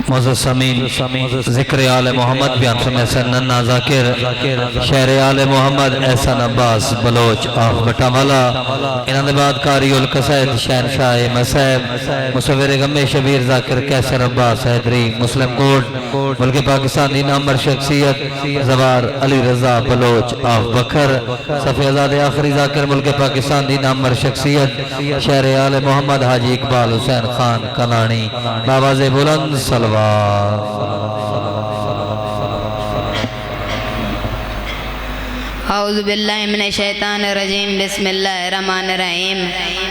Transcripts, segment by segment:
معزز سامعین، ذکر آل محمد بیان فرمائے سے ننا ذاکر شہر آل محمد احسان عباس بلوچ آف بٹا والا، انہوں نے بعد قاری القصائد شہنشاہ مسائب مصور غم شبیر ذاکر کیسر عباس حیدری مسلم کوٹ ملک پاکستان دی نامور شخصیت زوار علی رضا بلوچ آف بکھر صفی آزاد آخری ذاکر ملک پاکستان دی نامور شخصیت شہر آل محمد حاجی اقبال حسین خان کلانی باواز بلند صلوات۔ اعوذ باللہ من الشیطان الرجیم بسم اللہ الرحمن الرحیم۔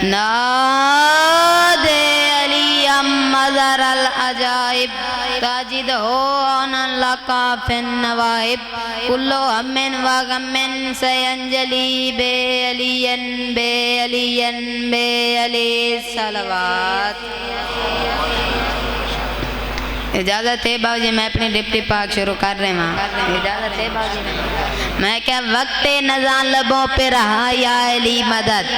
ناد علی مظہر العجائب تاجد ہون لکا فی النوائب کلو ہمن و غمن سینجلی بے علین بے علین بے علی صلوات۔ اجازت ہے باؤ جی میں اپنی ڈپٹی پاک شروع کر رہے ہیں، اجازت ہے باؤ جی میں کیا وقت نزان لبوں پہ رہا یا علی مدد،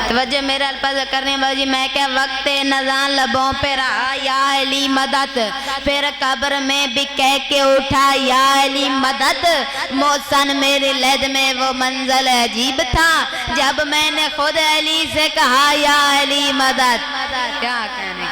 توجہ میرے الفاظ کرنے باؤ جی میں کیا وقت نزان لبوں پہ رہا یا علی مدد، پھر قبر میں بھی کہہ کے اٹھا یا علی مدد، موسن میری لید میں وہ منزل عجیب تھا جب میں نے خود علی سے کہا یا علی مدد۔ کیا کہنے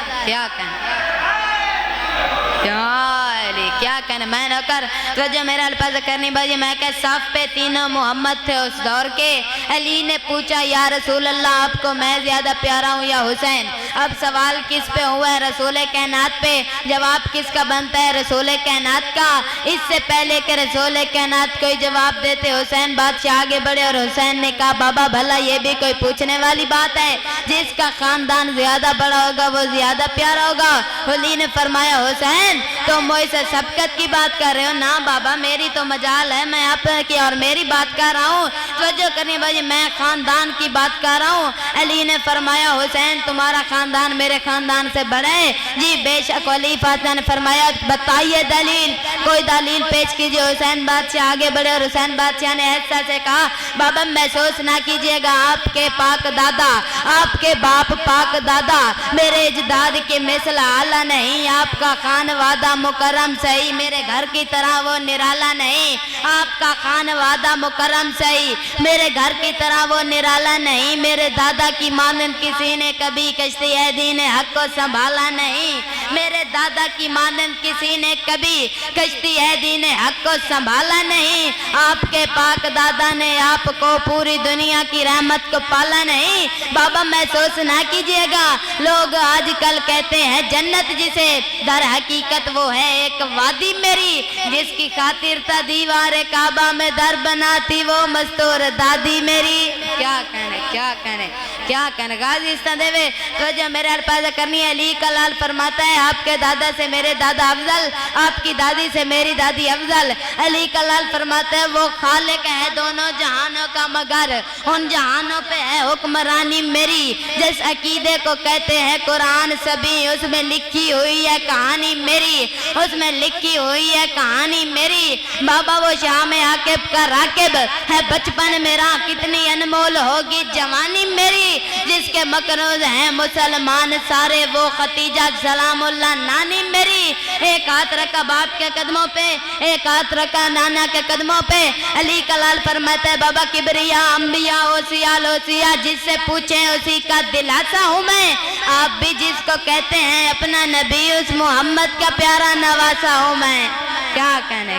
کیا کہنے میں نہ کر توجہ میرا الفاظ کرنی باجی میں کہ صف پہ تینوں محمد تھے اس دور کے، علی نے پوچھا یا رسول اللہ آپ کو میں زیادہ پیارا ہوں یا حسین؟ اب سوال کس پہ ہوا ہے؟ رسول کائنات پہ۔ جواب کس کا بنتا ہے؟ رسول کائنات کا۔ اس سے پہلے کہ رسول کائنات کوئی جواب دیتے حسین بادشاہ آگے بڑھے اور حسین نے کہا بابا بھلا یہ بھی کوئی پوچھنے والی بات ہے، جس کا خاندان زیادہ بڑا ہوگا وہ زیادہ پیارا ہوگا۔ علی نے فرمایا حسین تم مجھ سے سبقت کی بات کر رہے ہو؟ نا بابا میری تو مجال ہے، میں آپ کی اور میری بات کر رہا ہوں، توجہ کرنی باجی میں خاندان کی بات کر رہا ہوں۔ علی نے فرمایا حسین تمہارا خاندان میرے خاندان سے بڑا ہے؟ جی بے شک۔ علی فاطمہ نے فرمایا بتائیے دلیل، کوئی دلیل پیش کیجئے۔ حسین بادشاہ آگے بڑھے اور حسین بادشاہ نے ایسا سے کہا بابا محسوس نہ کیجئے گا، آپ کے پاک دادا آپ کے باپ پاک دادا میرے اجداد کے مثل اعلیٰ نہیں، آپ کا خانوادہ مکرم صحیح میرے گھر کی طرح وہ نرالا نہیں، آپ کا خانوادہ مکرم صحیح میرے گھر کی طرح وہ نرالا نہیں، میرے دادا کی مانند کسی نے کبھی کشتی دین حق کو سنبھالا نہیں، میرے دادا کی مانند کسی نے کبھی کشتی دین حق کو سنبھالا نہیں، آپ کے پاک دادا نے آپ کو پوری دنیا کی رحمت کو پالا نہیں۔ بابا محسوس نہ کیجئے گا، لوگ آج کل کہتے ہیں جنت جسے، در حقیقت وہ ہے ایک وادی میری، جس کی خاطر تھا دیوار کعبہ میں در بناتی وہ مستور دادی میری۔ کیا کہنے کیا کہنے کیا کہنے غازی اس طرح دے تو جو میرے الفاظ کرنی ہے۔ علی کا لال فرماتا ہے آپ کے دادا سے میرے دادا افضل، آپ کی دادی سے میری دادی افضل۔ علی کا لال فرماتا ہے وہ خالق ہے دونوں جہانوں کا مگر ان جہانوں پہ ہے حکمرانی میری، جس عقیدے کو کہتے ہیں قرآن سبھی، اس میں لکھی ہوئی ہے کہانی میری، اس میں لکھی ہوئی ہے کہانی میری۔ بابا وہ شام عاقب کا راکب ہے بچپن میرا، کتنی انمول ہوگی جوانی میری، جس کے مقروض ہیں مسلمان سارے وہ ختیجہ سلام اللہ نانی میری۔ ایک ہاتھ رکھا باپ کے قدموں پہ، ایک ہاتھ رکھا نانا کے قدموں پہ۔ علی کلال فرماتا ہے بابا کبریا انبیاء اوصیاء لوصیاء، جس سے پوچھیں اسی کا دلاسا ہوں میں، آپ بھی جس کو کہتے ہیں اپنا نبی اس محمد کا پیارا نواسا ہوں میں۔ کیا کہنے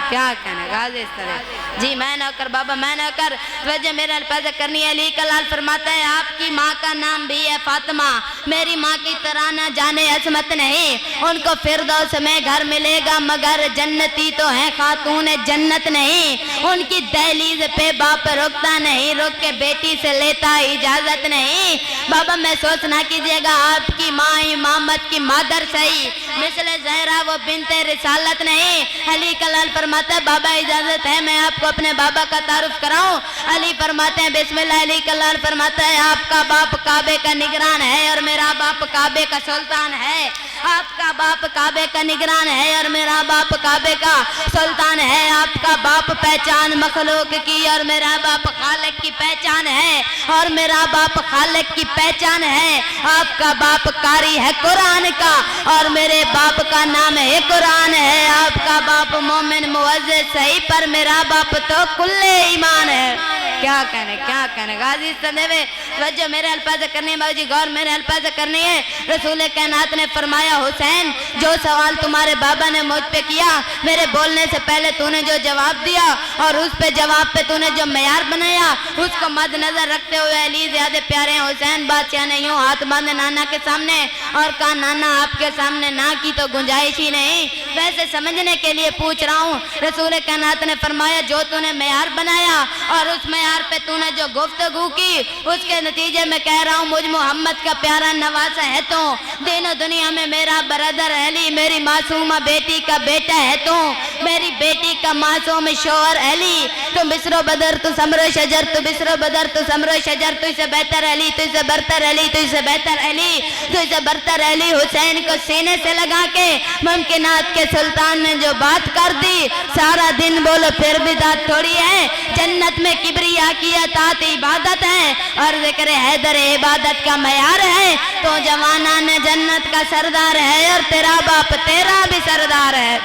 غازی اس طرح جی میں نہ کر بابا میں نہ کر وجہ میرا الفاظ کرنی ہے۔ علی کلال فرماتا ہے آپ کی ماں کا نام بھی ہے فاطمہ، میری ماں کی طرح نہ جانے عصمت نہیں، ان کو فردوس میں گھر ملے گا مگر جنتی تو ہے خاتون جنت نہیں، ان کی دہلیز پہ باپ رکتا نہیں، رک کے بیٹی سے لیتا اجازت نہیں۔ بابا محسوس نہ کیجئے گا آپ کی ماں امامت کی مادر صحیح، مثل زہرا وہ بنت رسالت نہیں۔ علی کلال فرماتا ہے بابا اجازت ہے میں آپ کو اپنے بابا کا تعارف کراؤں؟ علی فرماتے ہیں بسم اللہ۔ علی کلال فرماتا ہے آپ کا باپ کعبے کا نگران ہے اور میرا باپ کعبے کا سلطان ہے، آپ کا باپ کعبے کا نگران ہے اور میرا باپ کعبے کا سلطان ہے۔ آپ کا باپ پہچان مخلوق کی اور میرا باپ خالق کی پہچان ہے، اور میرا باپ خالق کی پہچان ہے۔ آپ کا باپ قاری ہے قرآن کا اور میرے باپ کا نام ہے قرآن ہے۔ آپ کا باپ مومن معزز صحیح پر میرا باپ تو کل ایمان ہے۔ کیا کہنے غازی استدے توجہ میرے الفاظ کرنی، باو جی غور میرے الفاظ کرنی ہے۔ رسول کائنات نے فرمایا حسین جو سوال تمہارے بابا نے مجھ پہ کیا، میرے بولنے سے پہلے تو نے جو جواب دیا اور اس پہ جواب پہ تو نے جو معیار بنایا، اس کو مد نظر رکھتے ہوئے علی زیادہ پیارے حسین بادشاہ نے یوں ہاتھ باندھے نانا کے سامنے اور کہا نانا آپ کے سامنے نہ کی تو گنجائش ہی نہیں، ویسے سمجھنے کے لیے پوچھ رہا ہوں۔ رسول کائنات نے فرمایا جو تو نے معیار بنایا اور اس معیار پہ تو نے جو گفتگو کی، اس کے نتیجے میں کہہ رہا ہوں مجھ محمد کا پیارا نواسا ہے تو، دین و دنیا میں میرا برادر علی، میری معصومہ بیٹی کا بیٹا ہے تو، میری بیٹی کا معصوم شوہر علی، تو بسر و بدر تو سمر و شجر، تو بسر و بدر تو سمر و شجر، تو اسے بہتر علی، تو اسے برتر علی، تو اسے بہتر علی، تو اسے برتر علی۔ حسین کو سینے سے لگا کے ممکنات کے سلطان نے جو بات کر دی، سارا دن بولو پھر بھی داد تھوڑی ہے۔ جنت میں کبریا کی اطاعت عبادت ہے اور ذکر حیدر عبادت کا معیار ہے، تو جوانان جنت کا سردار ہے اور تیرا باپ تیرا بھی سردار ہے۔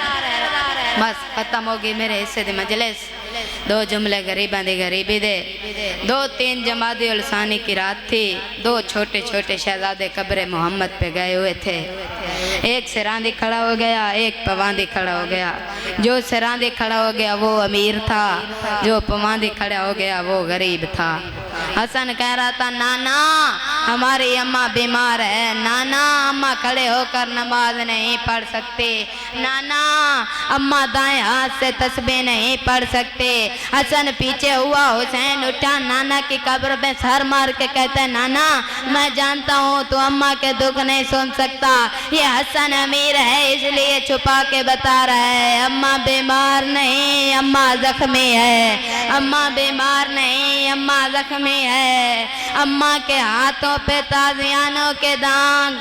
بس ختم ہوگی میرے حصے دی مجلس۔ دو جملے غریباں دی غریبی دے، 2-3 جمادی الثانی کی رات تھی، 2 چھوٹے چھوٹے شہزادے قبر محمد پہ گئے ہوئے تھے، ایک سراندی کھڑا ہو گیا، ایک پواندی کھڑا ہو گیا۔ جو سراندی کھڑا ہو گیا وہ امیر تھا، جو پواندی کھڑا ہو گیا وہ غریب تھا۔ حسن کہہ رہا تھا نانا ہماری اماں بیمار ہے، نانا اماں کھڑے ہو کر نماز نہیں پڑھ سکتے، نانا اماں دائیں ہاتھ سے تسبیح نہیں پڑھ سکتے۔ حسن پیچھے ہوا، حسین اٹھا، نانا کی قبر میں سر مار کے کہتا ہے نانا میں جانتا ہوں تو اماں کے دکھ نہیں سن سکتا، یہ حسن امیر ہے اس لیے چھپا کے بتا رہا ہے اماں بیمار نہیں اماں زخمی ہے، اماں بیمار نہیں اماں زخمی ہے، اماں کے ہاتھوں پہ تازیانوں کے داغ